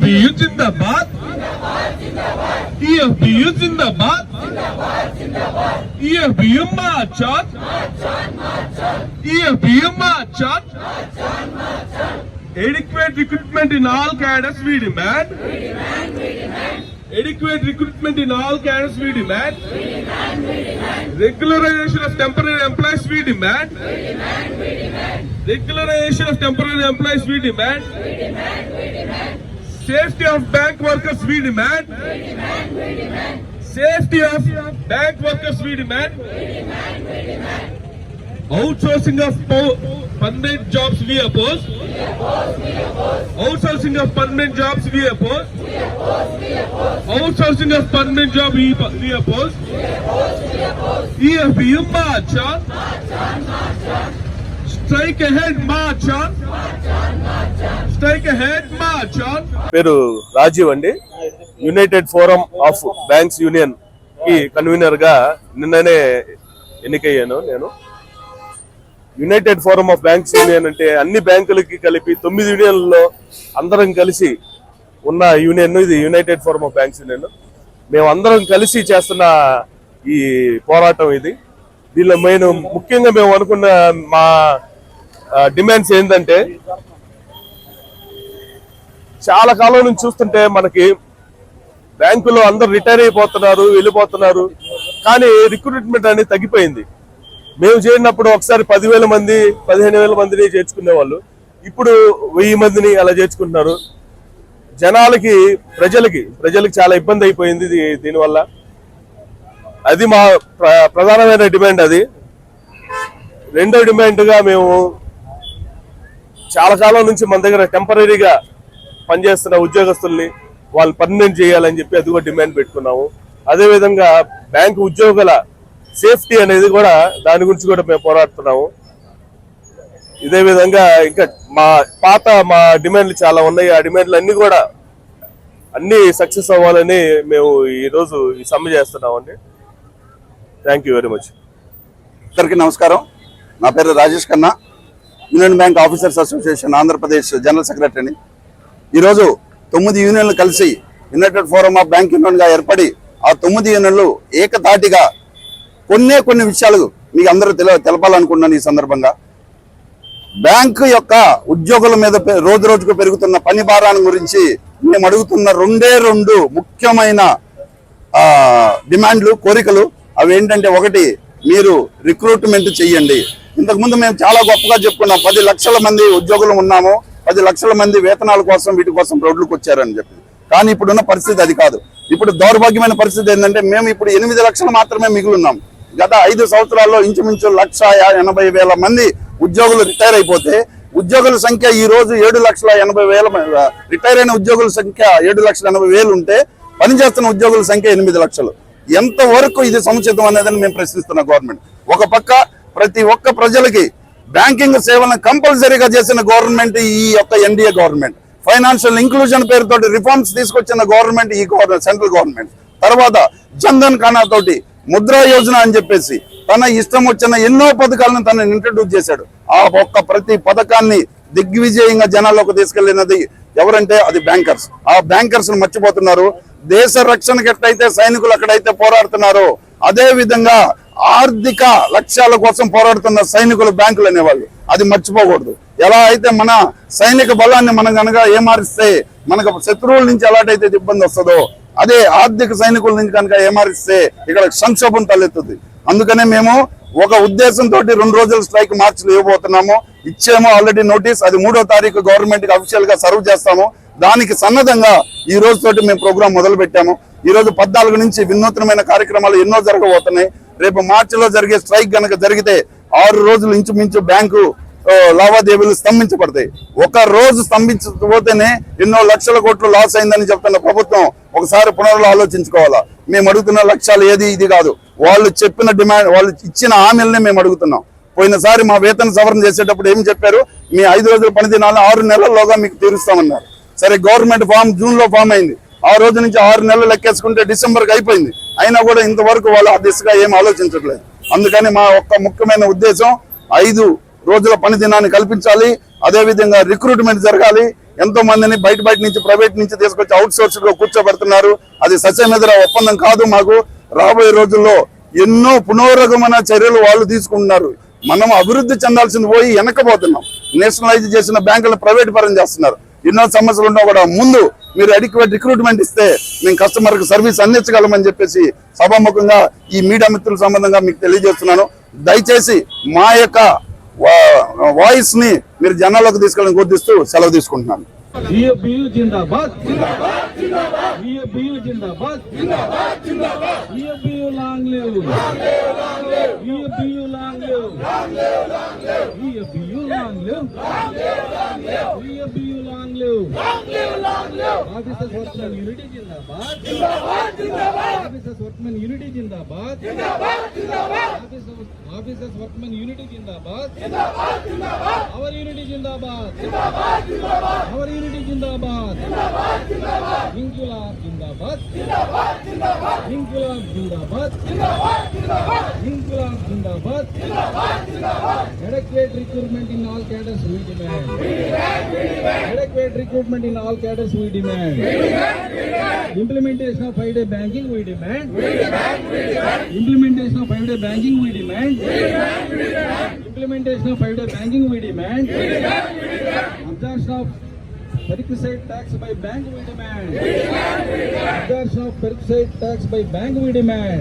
EFBU जिंदाबाद, EFBU जिंदाबाद, EFBU march on, EFBU march on. Adequate recruitment in all cadres we demand. Adequate recruitment in all cadres we demand. Regularization of temporary employees we demand. Regularization of temporary employees we demand. Safety of bank workers we demand. Safety of bank workers we demand. Outsourcing of permanent jobs we oppose. Outsourcing of permanent jobs we oppose. Outsourcing of permanent job we oppose. EFBU march on. Strike ahead march on. Strike ahead march on. పేరు రాజీవ్ అండి. United forum of banks union కి convener గా నిన్ననే ఎన్నికయ్యాను నేను. United forum of banks union అంటే అన్ని బ్యాంకులకి కలిపి 9 యూనియన్లలో అందరం కలిసి ఉన్న యూనియన్ ఇది United forum of banks union. మేము అందరం కలిసి చేస్తున్న ఈ పోరాటం ఇది. దీనిలో ముఖ్యంగా మేము అనుకున్న మా డిమాండ్స్ ఏంటంటే, చాలా కాలం నుంచి చూస్తుంటే మనకి బ్యాంకులో అందరు రిటైర్ అయిపోతున్నారు, వెళ్ళిపోతున్నారు, కానీ రిక్రూట్మెంట్ అనేది తగ్గిపోయింది. మేము చేరినప్పుడు ఒకసారి 10,000 మంది 15,000 మందిని చేర్చుకునేవాళ్ళు, ఇప్పుడు 1000 మందిని అలా చేర్చుకుంటున్నారు. జనాలకి ప్రజలకి చాలా ఇబ్బంది అయిపోయింది దీనివల్ల. అది మా ప్రధానమైన డిమాండ్. అది రెండో డిమాండ్గా మేము చాలా కాలం నుంచి మన దగ్గర టెంపరీగా పనిచేస్తున్న ఉద్యోగస్తుల్ని వాళ్ళు పర్మనెంట్ చేయాలని చెప్పి అది కూడా డిమాండ్ పెట్టుకున్నాము. అదేవిధంగా బ్యాంకు ఉద్యోగుల సేఫ్టీ అనేది కూడా, దాని గురించి కూడా మేము పోరాడుతున్నాము. ఇదే విధంగా ఇంకా మా డిమాండ్లు చాలా ఉన్నాయి. ఆ డిమాండ్లు అన్ని కూడా అన్ని సక్సెస్ అవ్వాలని మేము ఈరోజు ఈ సమ్మె చేస్తున్నామండి. Thank you very much. అందరికీ నమస్కారం. నా పేరు Rajesh Khanna, union bank officers association Andhra Pradesh general సెక్రటరీని. ఈరోజు 9 యూనియన్లు కలిసి యునైటెడ్ ఫోరం ఆఫ్ బ్యాంక్ యూనియన్గా ఏర్పడి ఆ 9 యూనియన్లు ఏకతాటిగా కొన్ని విషయాలు మీకు అందరూ తెలపాలనుకున్నాను. ఈ సందర్భంగా బ్యాంకు యొక్క ఉద్యోగుల మీద రోజు రోజుకు పెరుగుతున్న పని భారాన్ని గురించి మేము అడుగుతున్న 2 ముఖ్యమైన డిమాండ్లు, కోరికలు. అవి ఏంటంటే, ఒకటి, మీరు రిక్రూట్మెంట్ చెయ్యండి. ఇంతకుముందు మేము చాలా గొప్పగా చెప్పుకున్నాం, 10 లక్షల మంది ఉద్యోగులు ఉన్నాము, 10 లక్షల మంది వేతనాల కోసం వీటి కోసం రోడ్లకు వచ్చారని చెప్పి. కానీ ఇప్పుడున్న పరిస్థితి అది కాదు. ఇప్పుడు దౌర్భాగ్యమైన పరిస్థితి ఏంటంటే, మేము ఇప్పుడు 8 లక్షలు మాత్రమే మిగిలిన్నాం. గత 5 సంవత్సరాల్లో ఇంచుమించు 1,80,000 మంది ఉద్యోగులు రిటైర్ అయిపోతే, ఉద్యోగుల సంఖ్య ఈ రోజు 7,80,000, రిటైర్ అయిన ఉద్యోగుల సంఖ్య 7,80,000 ఉంటే పనిచేస్తున్న ఉద్యోగుల సంఖ్య 8 లక్షలు. ఎంతవరకు ఇది సముచితం అనేదని మేము ప్రశ్నిస్తున్న గవర్నమెంట్. ఒక పక్క ప్రతి ఒక్క ప్రజలకి బ్యాంకింగ్ సేవలను కంపల్సరీగా చేసిన గవర్నమెంట్ ఈ యొక్క ఎన్డీఏ గవర్నమెంట్. ఫైనాన్షియల్ ఇంక్లూజన్ పేరుతోటి రిఫార్మ్స్ తీసుకొచ్చిన గవర్నమెంట్ ఈ సెంట్రల్ గవర్నమెంట్. తర్వాత జన్ధన్ ఖానా తోటి ముద్రా యోజన అని చెప్పేసి తన ఇష్టం వచ్చిన ఎన్నో పథకాలను తనని ఇంట్రడ్యూస్ చేశాడు. ఆ ఒక్క ప్రతి పథకాన్ని దిగ్విజయంగా జనాల్లోకి తీసుకెళ్లినది ఎవరంటే అది బ్యాంకర్స్. ఆ బ్యాంకర్స్ ను మర్చిపోతున్నారు. దేశ రక్షణకి ఎట్లయితే సైనికులు అక్కడైతే పోరాడుతున్నారో, అదే విధంగా ఆర్థిక లక్ష్యాల కోసం పోరాడుతున్న సైనికులు బ్యాంకులు అనేవాళ్ళు. అది మర్చిపోకూడదు. ఎలా అయితే మన సైనిక బలాన్ని మనం కనుక ఏమారిస్తే మనకు శత్రువుల నుంచి ఎలాంటైతే ఇబ్బంది వస్తుందో, అదే ఆర్థిక సైనికుల నుంచి కనుక ఏమారిస్తే ఇక్కడ సంక్షోభం తలెత్తుంది. అందుకనే మేము ఒక ఉద్దేశంతో 2 రోజుల స్ట్రైక్ మార్చిలు ఇవ్వబోతున్నాము. ఇచ్చేమో ఆల్రెడీ నోటీస్. అది 3వ తారీఖు గవర్నమెంట్ కి అఫీషియల్ గా సర్వ్ చేస్తాము. దానికి సన్నద్ధంగా ఈ రోజు తోటి మేము ప్రోగ్రాం మొదలు పెట్టాము. ఈ రోజు 14 నుంచి వినూత్నమైన కార్యక్రమాలు ఎన్నో జరగబోతున్నాయి. రేపు మార్చిలో జరిగే స్ట్రైక్ కనుక జరిగితే 6 రోజులు ఇంచుమించు బ్యాంకు లావాదేవీలు స్తంభించబడతాయి. ఒక రోజు స్తంభించకపోతేనే ఎన్నో లక్షల కోట్లు లాస్ అయిందని చెప్తున్న ప్రభుత్వం ఒకసారి ఆలోచించుకోవాలా. మేము అడుగుతున్న లక్ష్యాలు ఏది ఇది కాదు. వాళ్ళు చెప్పిన డిమాండ్, వాళ్ళు ఇచ్చిన హామీలనే మేము అడుగుతున్నాం. పోయినసారి మా వేతన సవరణ చేసేటప్పుడు ఏం చెప్పారు? మీ 5 రోజుల పని దినాలను 6 నెలల్లోగా మీకు తీరుస్తామన్నారు. సరే, గవర్నమెంట్ ఫామ్ జూన్ లో ఫామ్ అయింది. ఆ రోజు నుంచి 6 నెలలు లెక్కేసుకుంటే డిసెంబర్కి అయిపోయింది. అయినా కూడా ఇంతవరకు వాళ్ళు ఆ దిశగా ఏం ఆలోచించట్లేదు. అందుకని మా ఒక్క ముఖ్యమైన ఉద్దేశం 5 రోజుల పని దినాన్ని కల్పించాలి. అదేవిధంగా రిక్రూట్మెంట్ జరగాలి. ఎంతో మందిని బయట నుంచి ప్రైవేట్ నుంచి తీసుకొచ్చి అవుట్ సోర్స్ లో కూర్చోబెడుతున్నారు. అది సత్యమేధర ఒప్పందం కాదు. మాకు రాబోయే రోజుల్లో ఎన్నో పునరాగమన చర్యలు వాళ్ళు తీసుకుంటున్నారు. మనం అభివృద్ధి చెందాల్సింది పోయి వెనకపోతున్నాం. నేషనలైజ్ చేసిన బ్యాంకులను ప్రైవేట్ పరం చేస్తున్నారు. ఎన్నో సమస్యలు ఉన్నా కూడా ముందు మీరు అడిక్వేట్ రిక్రూట్మెంట్ ఇస్తే మేము కస్టమర్ కి సర్వీస్ అందించగలమని చెప్పేసి సభాముఖంగా ఈ మీడియా మిత్రుల సంబంధంగా మీకు తెలియజేస్తున్నాను. దయచేసి మా యొక్క వాయిస్ ని మీరు జనాల్లోకి తీసుకెళ్ళని గుర్తిస్తూ సెలవు తీసుకుంటున్నాను. EFBU जिंदाबाद जिंदाबाद जिंदाबाद EFBU जिंदाबाद जिंदाबाद जिंदाबाद EFBU long live EFBU long live EFBU long live EFBU long live Officers Workmen Unity जिंदाबाद जिंदाबाद जिंदाबाद Officers Workmen Unity जिंदाबाद जिंदाबाद जिंदाबाद Officers Workmen Unity जिंदाबाद जिंदाबाद जिंदाबाद Our unity जिंदाबाद जिंदाबाद जिंदाबाद Our unity जिंदाबाद जिंदाबाद जिंदाबाद इंकुलाब जिंदाबाद जिंदाबाद जिंदाबाद इंकुलाब जिंदाबाद जिंदाबाद जिंदाबाद इंकुलाब जिंदाबाद जिंदाबाद जिंदाबाद adequate recruitment in all cadres we demand adequate recruitment in all cadres we demand implementation of 5-day banking we demand implementation of 5-day banking we demand implementation of 5-day banking we demand absorption of perquisite tax by bank we demand. Absorption of perquisite tax by bank we demand.